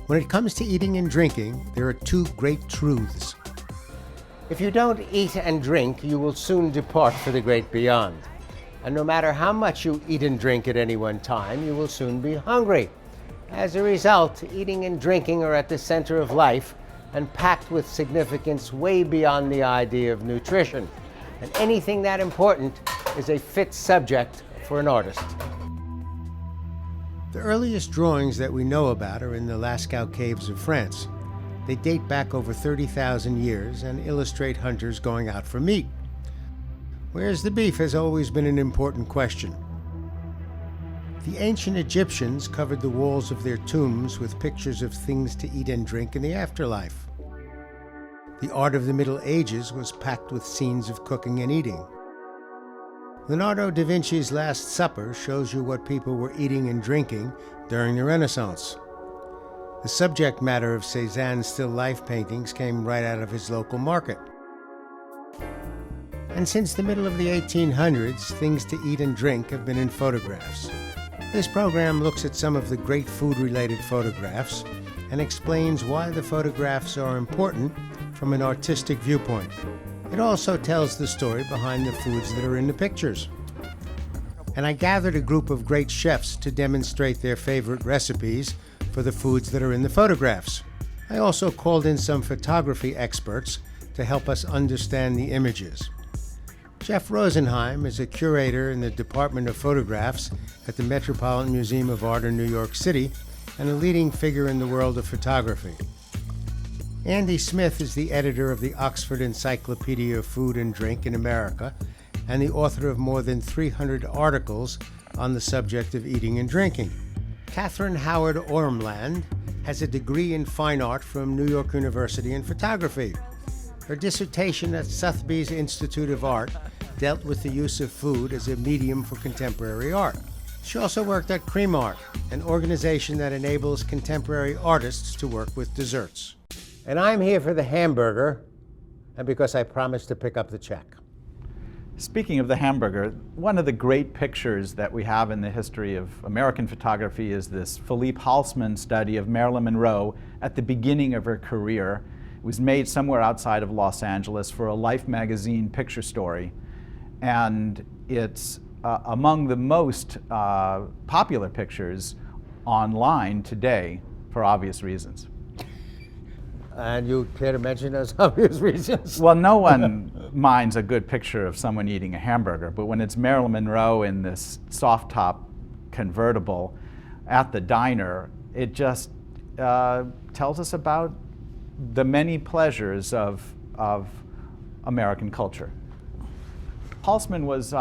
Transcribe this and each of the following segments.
When it comes to eating and drinking, there are two great truths. If you don't eat and drink, you will soon depart for the great beyond. And no matter how much you eat and drink at any one time, you will soon be hungry. As a result, eating and drinking are at the center of life and packed with significance way beyond the idea of nutrition. And anything that important is a fit subject for an artist. The earliest drawings that we know about are in the Lascaux caves of France. They date back over 30,000 years and illustrate hunters going out for meat. Where's the beef has always been an important question. The ancient Egyptians covered the walls of their tombs with pictures of things to eat and drink in the afterlife. The art of the Middle Ages was packed with scenes of cooking and eating. Leonardo da Vinci's Last Supper shows you what people were eating and drinking during the Renaissance. The subject matter of Cézanne's still life paintings came right out of his local market. And since the middle of the 1800s, things to eat and drink have been in photographs. This program looks at some of the great food-related photographs and explains why the photographs are important from an artistic viewpoint. It also tells the story behind the foods that are in the pictures. And I gathered a group of great chefs to demonstrate their favorite recipes for the foods that are in the photographs. I also called in some photography experts to help us understand the images. Jeff Rosenheim is a curator in the Department of Photographs at the Metropolitan Museum of Art in New York City and a leading figure in the world of photography. Andy Smith is the editor of the Oxford Encyclopedia of Food and Drink in America and the author of more than 300 articles on the subject of eating and drinking. Catherine Howard Ormland has a degree in fine art from New York University in photography. Her dissertation at Sotheby's Institute of Art dealt with the use of food as a medium for contemporary art. She also worked at Cream Art, an organization that enables contemporary artists to work with desserts. And I'm here for the hamburger, and because I promised to pick up the check. Speaking of the hamburger, one of the great pictures that we have in the history of American photography is this Philippe Halsman study of Marilyn Monroe at the beginning of her career. It was made somewhere outside of Los Angeles for a Life magazine picture story. And it's among the most popular pictures online today for obvious reasons. And you care to mention those obvious reasons? Well, no one minds a good picture of someone eating a hamburger, but when it's Marilyn Monroe in this soft top convertible at the diner, it just tells us about the many pleasures of American culture. Halsman was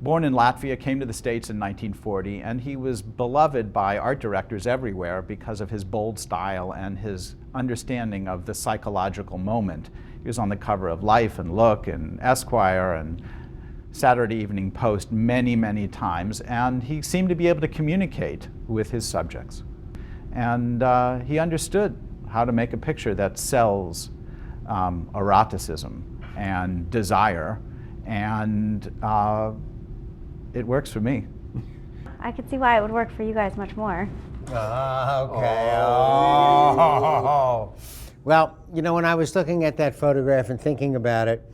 born in Latvia, came to the States in 1940, and he was beloved by art directors everywhere because of his bold style and his understanding of the psychological moment. He was on the cover of Life and Look and Esquire and Saturday Evening Post many, many times, and he seemed to be able to communicate with his subjects. And he understood how to make a picture that sells eroticism and desire, and it works for me. I could see why it would work for you guys much more. Okay. Oh. Well, you know, when I was looking at that photograph and thinking about it,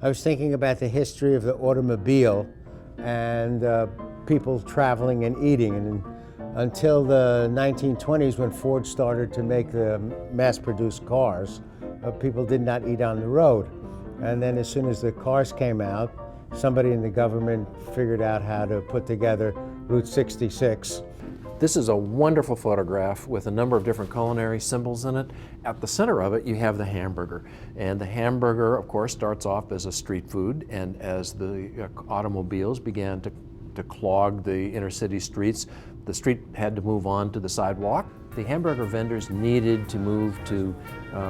I was thinking about the history of the automobile and people traveling and eating. And until the 1920s, when Ford started to make the mass-produced cars, people did not eat on the road. And then as soon as the cars came out, somebody in the government figured out how to put together Route 66. This is a wonderful photograph with a number of different culinary symbols in it. At the center of it, you have the hamburger. And the hamburger, of course, starts off as a street food, and as the automobiles began to clog the inner city streets, the street had to move on to the sidewalk. The hamburger vendors needed to move to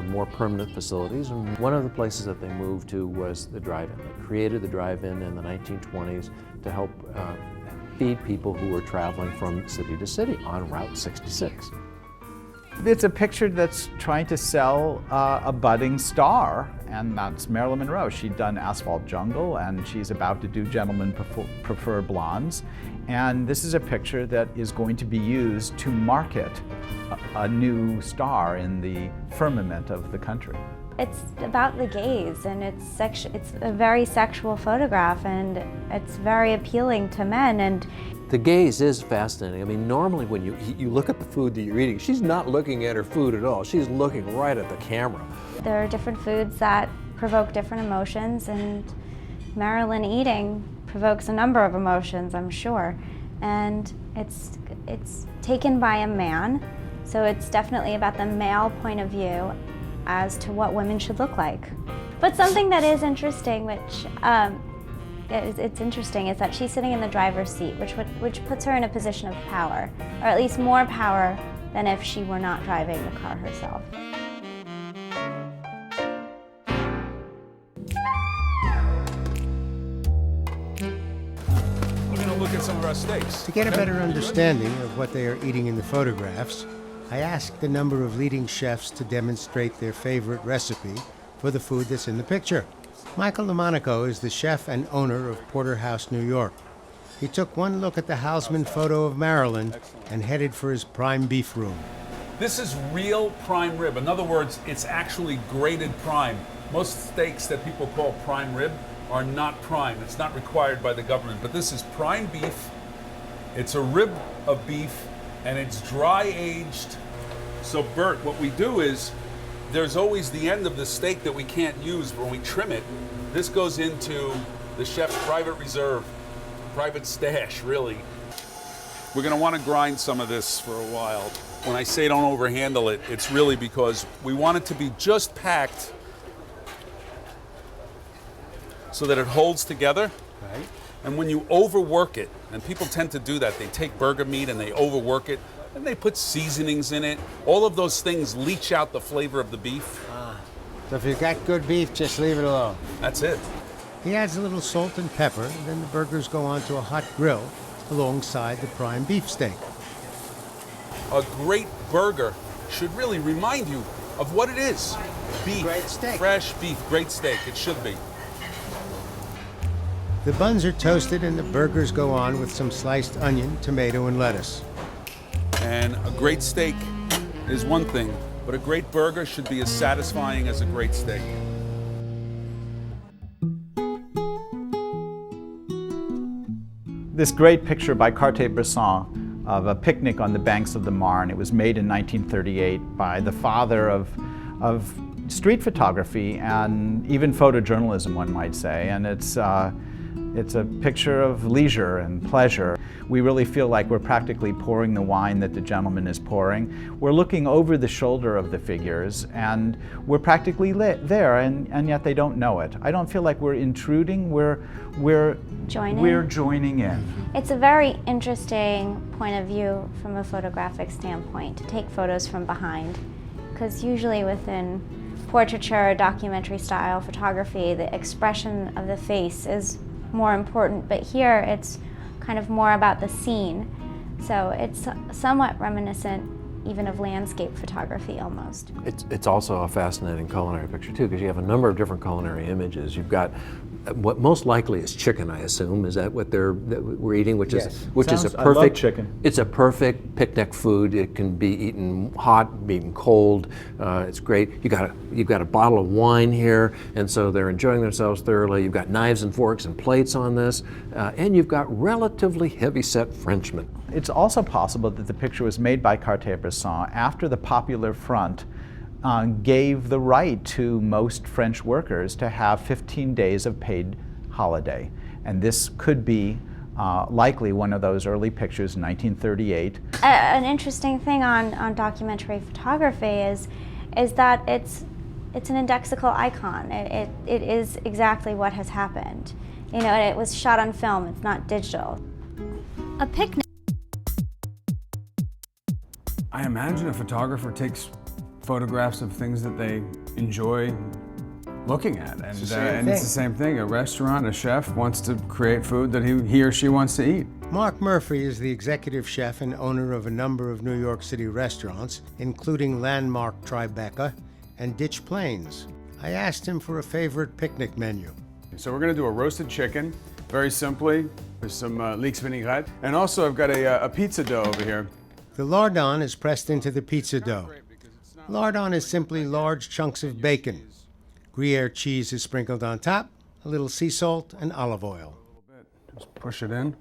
more permanent facilities, and one of the places that they moved to was the drive-in. They created the drive-in in the 1920s to help feed people who were traveling from city to city on Route 66. It's a picture that's trying to sell a budding star, and that's Marilyn Monroe. She'd done Asphalt Jungle, and she's about to do Gentlemen Prefer Blondes. And this is a picture that is going to be used to market a new star in the firmament of the country. It's about the gaze, and it's a very sexual photograph, and it's very appealing to men. And the gaze is fascinating. I mean, normally when you look at the food that you're eating, she's not looking at her food at all. She's looking right at the camera. there are different foods that provoke different emotions, and Marilyn eating provokes a number of emotions, I'm sure. And it's taken by a man, so it's definitely about the male point of view as to what women should look like. But something that is interesting, which it's interesting, is that she's sitting in the driver's seat, which puts her in a position of power, or at least more power than if she were not driving the car herself. We're going to look at some of our steaks. To get a better understanding of what they are eating in the photographs, I asked a number of leading chefs to demonstrate their favorite recipe for the food that's in the picture. Michael LoMonaco is the chef and owner of Porterhouse, New York. He took one look at the Halsman photo of Marilyn and headed for his prime beef room. This is real prime rib. In other words, it's actually grated prime. Most steaks that people call prime rib are not prime. It's not required by the government, but this is prime beef. It's a rib of beef, and it's dry aged. So Bert, what we do is, there's always the end of the steak that we can't use when we trim it. This goes into the chef's private reserve, private stash, really. We're gonna wanna grind some of this for a while. When I say don't overhandle it, it's really because we want it to be just packed so that it holds together. Right. And when you overwork it, and people tend to do that, they take burger meat and they overwork it, and they put seasonings in it. All of those things leach out the flavor of the beef. So if you've got good beef, just leave it alone. That's it. He adds a little salt and pepper, and then the burgers go onto a hot grill alongside the prime beef steak. A great burger should really remind you of what it is. Beef. Great steak. Fresh beef, great steak. It should be. The buns are toasted and the burgers go on with some sliced onion, tomato, and lettuce. And a great steak is one thing, but a great burger should be as satisfying as a great steak. This great picture by Cartier-Bresson of a picnic on the banks of the Marne. It was made in 1938 by the father of street photography and even photojournalism, one might say. And it's a picture of leisure and pleasure. We really feel like we're practically pouring the wine that the gentleman is pouring. We're looking over the shoulder of the figures, and we're practically there, and yet they don't know it. I don't feel like we're intruding. We're joining in. It's a very interesting point of view from a photographic standpoint to take photos from behind, because usually within portraiture or documentary style photography, the expression of the face is more important, but here it's kind of more about the scene. So it's somewhat reminiscent even of landscape photography almost. It's also a fascinating culinary picture too, because you have a number of different culinary images. You've got what most likely is chicken, I assume. Is that what we're eating? Which Yes. is a perfect. I love chicken. It's a perfect picnic food. It can be eaten hot, be eaten cold. It's great. You've got a bottle of wine here, and so they're enjoying themselves thoroughly. You've got knives and forks and plates on this, and you've got relatively heavy-set Frenchmen. It's also possible that the picture was made by Cartier-Bresson after the Popular Front gave the right to most French workers to have 15 days of paid holiday. And this could be likely one of those early pictures in 1938. An interesting thing on documentary photography is that it's an indexical icon. It is exactly what has happened. You know, it was shot on film, it's not digital. A picnic. I imagine a photographer takes photographs of things that they enjoy looking at, and it's the same thing. A restaurant, a chef wants to create food that he or she wants to eat. Marc Murphy is the executive chef and owner of a number of New York City restaurants, including landmark Tribeca and Ditch Plains. I asked him for a favorite picnic menu. So we're going to do a roasted chicken, very simply, with some leeks vinaigrette. And also I've got a pizza dough over here. The lardon is pressed into the pizza dough. Lardon is simply large chunks of bacon. Gruyere cheese is sprinkled on top, a little sea salt and olive oil. Just push it in.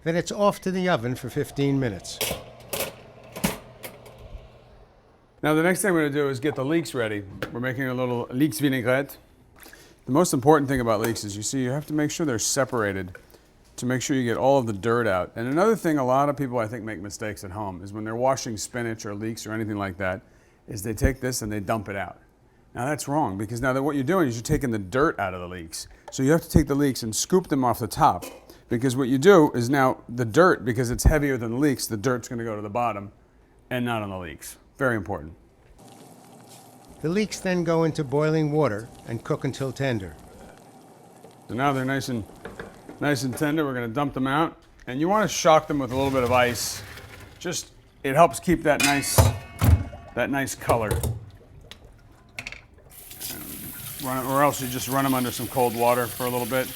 Then it's off to the oven for 15 minutes. Now the next thing we're going to do is get the leeks ready. We're making a little leeks vinaigrette. The most important thing about leeks is you have to make sure they're separated to make sure you get all of the dirt out. And another thing a lot of people I think make mistakes at home is when they're washing spinach or leeks or anything like that, is they take this and they dump it out. Now that's wrong, because now what you're doing is you're taking the dirt out of the leeks. So you have to take the leeks and scoop them off the top, because what you do is now the dirt, because it's heavier than the leeks, the dirt's going to go to the bottom and not on the leeks. Very important. The leeks then go into boiling water and cook until tender. So now they're nice and tender. We're going to dump them out, and you want to shock them with a little bit of ice. Just, it helps keep that nice color. Or else you just run them under some cold water for a little bit.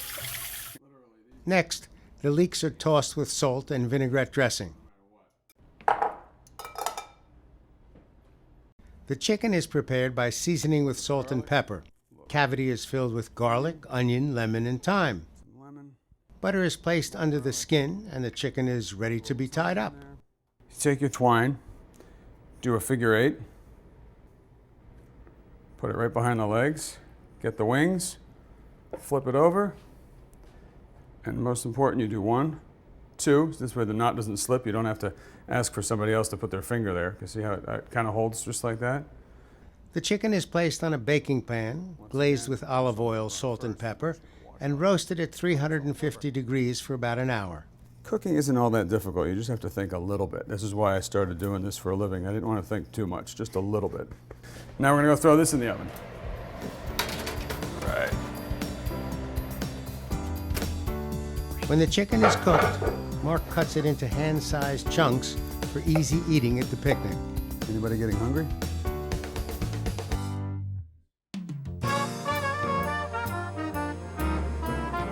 Next, the leeks are tossed with salt and vinaigrette dressing. The chicken is prepared by seasoning with salt and pepper. Cavity is filled with garlic, onion, lemon, and thyme. Butter is placed under the skin, and the chicken is ready to be tied up. Take your twine, do a figure 8, put it right behind the legs, get the wings, flip it over, and most important, you do 1, 2, this way the knot doesn't slip. You don't have to ask for somebody else to put their finger there. You see how it kind of holds just like that? The chicken is placed on a baking pan, glazed with olive oil, salt, and pepper, and roasted at 350 degrees for about an hour. Cooking isn't all that difficult. You just have to think a little bit. This is why I started doing this for a living. I didn't want to think too much, just a little bit. Now we're going to go throw this in the oven. Right. When the chicken is cooked, Marc cuts it into hand-sized chunks for easy eating at the picnic. Anybody getting hungry?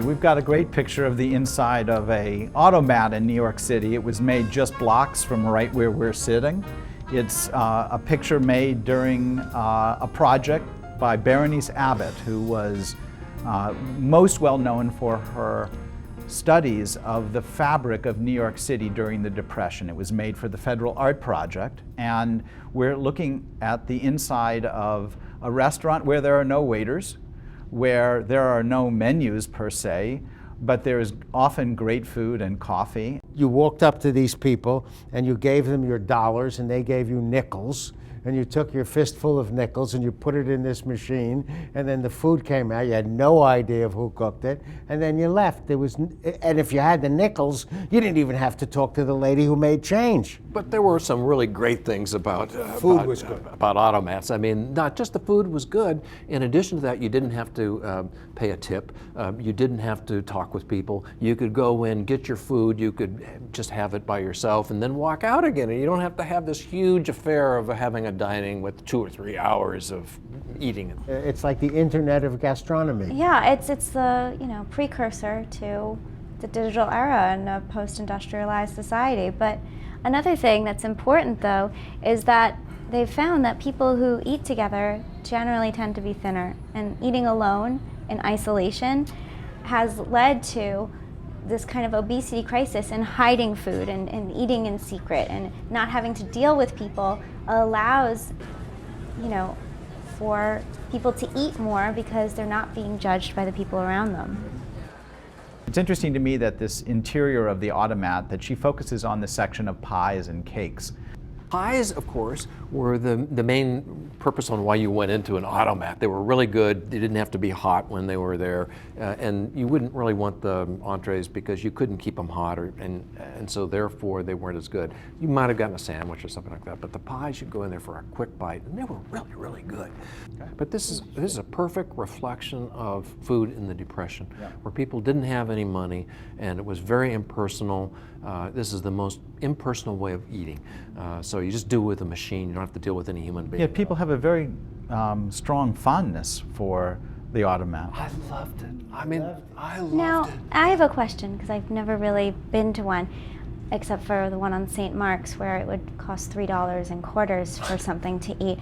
We've got a great picture of the inside of a automat in New York City. It was made just blocks from right where we're sitting. It's a picture made during a project by Bernice Abbott, who was most well known for her studies of the fabric of New York City during the Depression. It was made for the Federal Art Project, and we're looking at the inside of a restaurant where there are no waiters, where there are no menus per se, but there is often great food and coffee. You walked up to these people and you gave them your dollars and they gave you nickels, and you took your fistful of nickels and you put it in this machine, and then the food came out. You had no idea of who cooked it, and then you left. And if you had the nickels, you didn't even have to talk to the lady who made change. But there were some really great things about Food was good. About automats. I mean, not just the food was good. In addition to that, you didn't have to pay a tip. You didn't have to talk with people. You could go in, get your food. You could just have it by yourself, and then walk out again. And you don't have to have this huge affair of having a dining with 2 or 3 hours of eating. It's like the internet of gastronomy. Yeah, it's the precursor to the digital era in a post-industrialized society. But another thing that's important, though, is that they've found that people who eat together generally tend to be thinner, and eating alone in isolation has led to this kind of obesity crisis, and hiding food and eating in secret and not having to deal with people allows, for people to eat more because they're not being judged by the people around them. It's interesting to me that this interior of the automat, that she focuses on the section of pies and cakes. Pies, of course, were the main purpose on why you went into an automat. They were really good. They didn't have to be hot when they were there, and you wouldn't really want the entrees because you couldn't keep them hot, and so therefore they weren't as good. You might have gotten a sandwich or something like that, but the pies, you'd go in there for a quick bite, and they were really, really good. Okay. But this is a perfect reflection of food in the Depression, where people didn't have any money, and it was very impersonal. This is the most impersonal way of eating. So you just do it with a machine. You don't have to deal with any human being. Yeah, people have a very strong fondness for the automat. I loved it. I mean, I loved Now, it. I have a question, because I've never really been to one, except for the one on St. Mark's, where it would cost $3 and quarters for something to eat.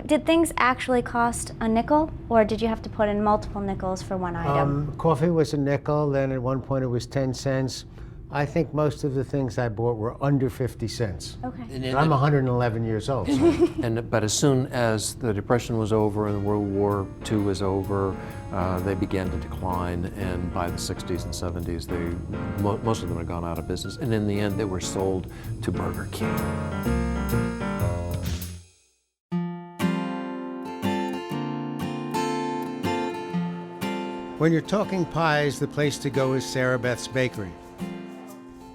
Did things actually cost a nickel, or did you have to put in multiple nickels for one item? Coffee was a nickel, then at one point it was 10 cents. I think most of the things I bought were under 50 cents. Okay. And I'm 111 years old. So. But as soon as the Depression was over and World War II was over, they began to decline, and by the 60s and 70s, most of them had gone out of business, and in the end, they were sold to Burger King. When you're talking pies, the place to go is Sarabeth's Bakery.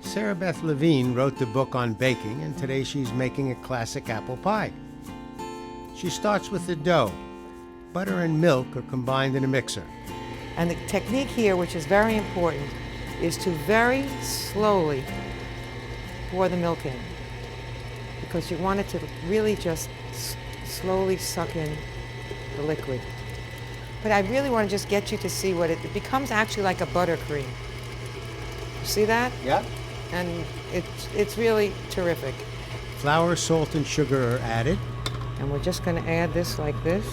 Sarabeth Levine wrote the book on baking, and today she's making a classic apple pie. She starts with the dough. Butter and milk are combined in a mixer. And the technique here, which is very important, is to very slowly pour the milk in, because you want it to really just slowly suck in the liquid. But I really want to just get you to see what it becomes actually like a buttercream. See that? Yeah. And it's really terrific. Flour, salt, and sugar are added. And we're just going to add this like this.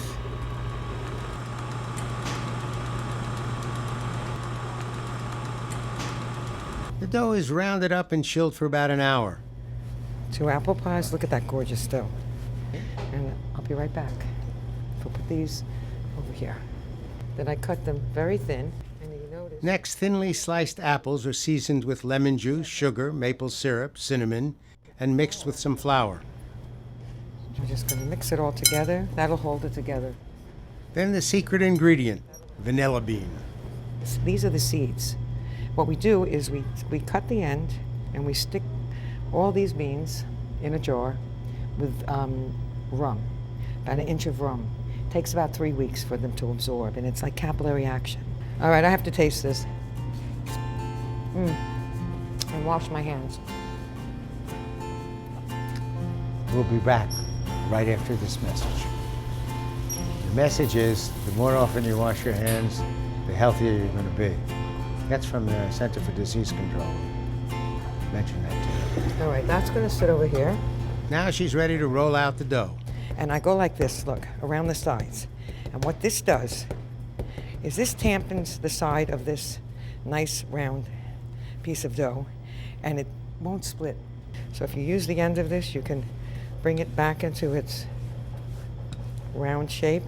The dough is rounded up and chilled for about an hour. 2 apple pies. Look at that gorgeous dough. And I'll be right back. We'll put these over here. Then I cut them very thin. And you notice. Next, thinly sliced apples are seasoned with lemon juice, sugar, maple syrup, cinnamon, and mixed with some flour. We're just going to mix it all together. That'll hold it together. Then the secret ingredient, vanilla bean. These are the seeds. What we do is we cut the end and we stick all these beans in a jar with rum, about 1 inch of rum. It takes about 3 weeks for them to absorb, and it's like capillary action. All right, I have to taste this. And wash my hands. We'll be back right after this message. The message is, the more often you wash your hands, the healthier you're going to be. That's from the Center for Disease Control. Mention that to you. All right, that's going to sit over here. Now she's ready to roll out the dough. And I go like this, look, around the sides. And what this does is this dampens the side of this nice round piece of dough, and it won't split. So if you use the end of this, you can bring it back into its round shape.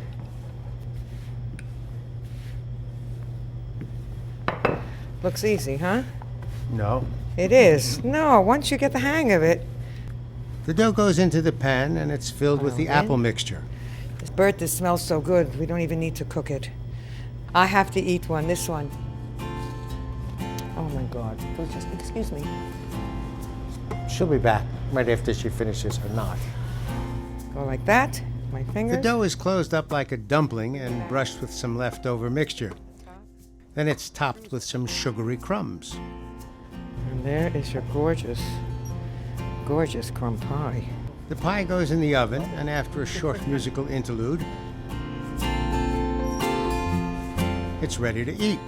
Looks easy, huh? No. It is. No, once you get the hang of it. The dough goes into the pan and it's filled with the apple mixture. Bert, this smells so good, we don't even need to cook it. I have to eat one, this one. Oh my God, just excuse me. She'll be back right after she finishes her knot. Go like that, my fingers. The dough is closed up like a dumpling and brushed with some leftover mixture. Then it's topped with some sugary crumbs. And there is your gorgeous, gorgeous crumb pie. The pie goes in the oven, and after a short musical interlude, it's ready to eat.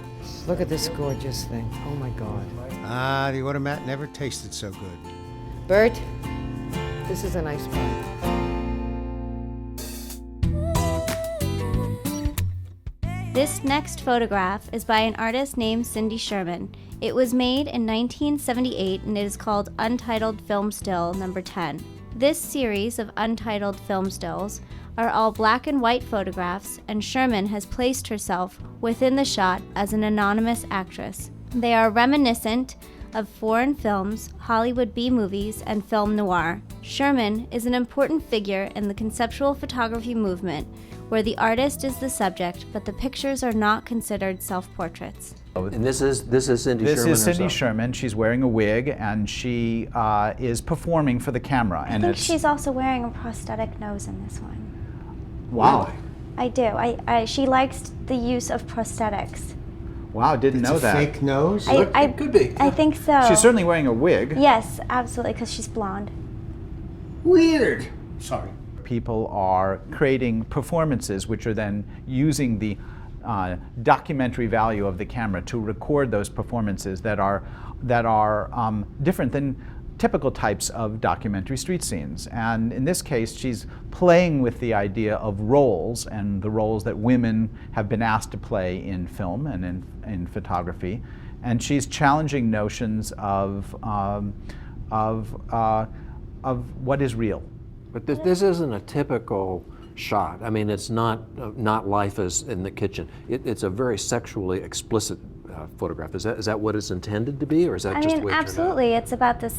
Look at this gorgeous thing. Oh my God. Ah, the automat never tasted so good. Bert, this is a nice pie. This next photograph is by an artist named Cindy Sherman. It was made in 1978 and it is called Untitled Film Still No. 10. This series of Untitled film stills are all black and white photographs, and Sherman has placed herself within the shot as an anonymous actress. They are reminiscent of foreign films, Hollywood B movies, and film noir. Sherman is an important figure in the conceptual photography movement, where the artist is the subject, but the pictures are not considered self-portraits. And this is Cindy This Sherman is Cindy herself. Sherman. She's wearing a wig, and she is performing for the camera. I think she's also wearing a prosthetic nose in this one. Wow. I do. She likes the use of prosthetics. Wow, didn't know It's a that. fake nose? It could be. I think so. She's certainly wearing a wig. Yes, absolutely, because she's blonde. Weird. Sorry. People are creating performances which are then using the documentary value of the camera to record those performances that are different than typical types of documentary street scenes. And in this case, she's playing with the idea of roles and the roles that women have been asked to play in film and in photography. And she's challenging notions of what is real. But this isn't a typical shot. I mean, it's not life as in the kitchen. It's a very sexually explicit photograph. Is that what it's intended to be, or is that just the way it turned out? Absolutely. It's about the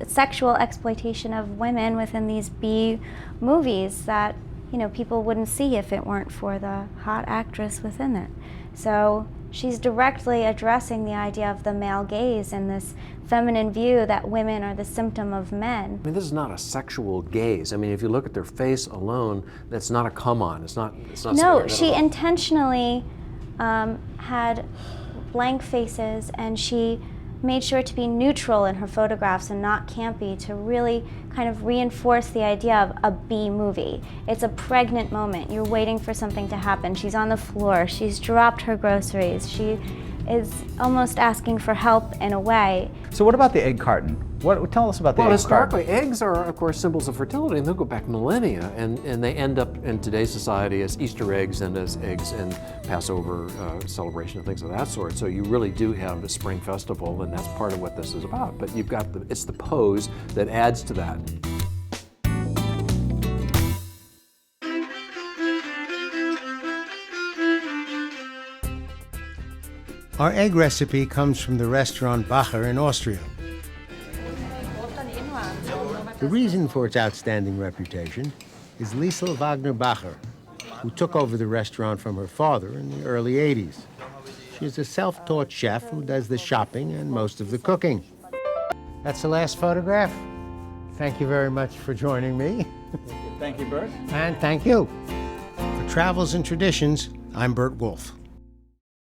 sexual exploitation of women within these B movies that, you know, people wouldn't see if it weren't for the hot actress within it. So she's directly addressing the idea of the male gaze and this feminine view that women are the symptom of men. I mean, this is not a sexual gaze. I mean, if you look at their face alone, that's not a come-on. It's not. No, she intentionally had blank faces, and she made sure to be neutral in her photographs and not campy to really kind of reinforce the idea of a B movie. It's a pregnant moment. You're waiting for something to happen. She's on the floor. She's dropped her groceries. She is almost asking for help in a way. So what about the egg carton? Tell us about the egg carton. Well, historically, eggs are, of course, symbols of fertility, and they'll go back millennia, and they end up in today's society as Easter eggs and as eggs in Passover celebration and things of that sort. So you really do have a spring festival, and that's part of what this is about. But you've got it's the pose that adds to that. Our egg recipe comes from the restaurant Bacher in Austria. The reason for its outstanding reputation is Lisl Wagner-Bacher, who took over the restaurant from her father in the early 80s. She is a self-taught chef who does the shopping and most of the cooking. That's the last photograph. Thank you very much for joining me. Thank you, Bert. And thank you. For Travels and Traditions, I'm Bert Wolf.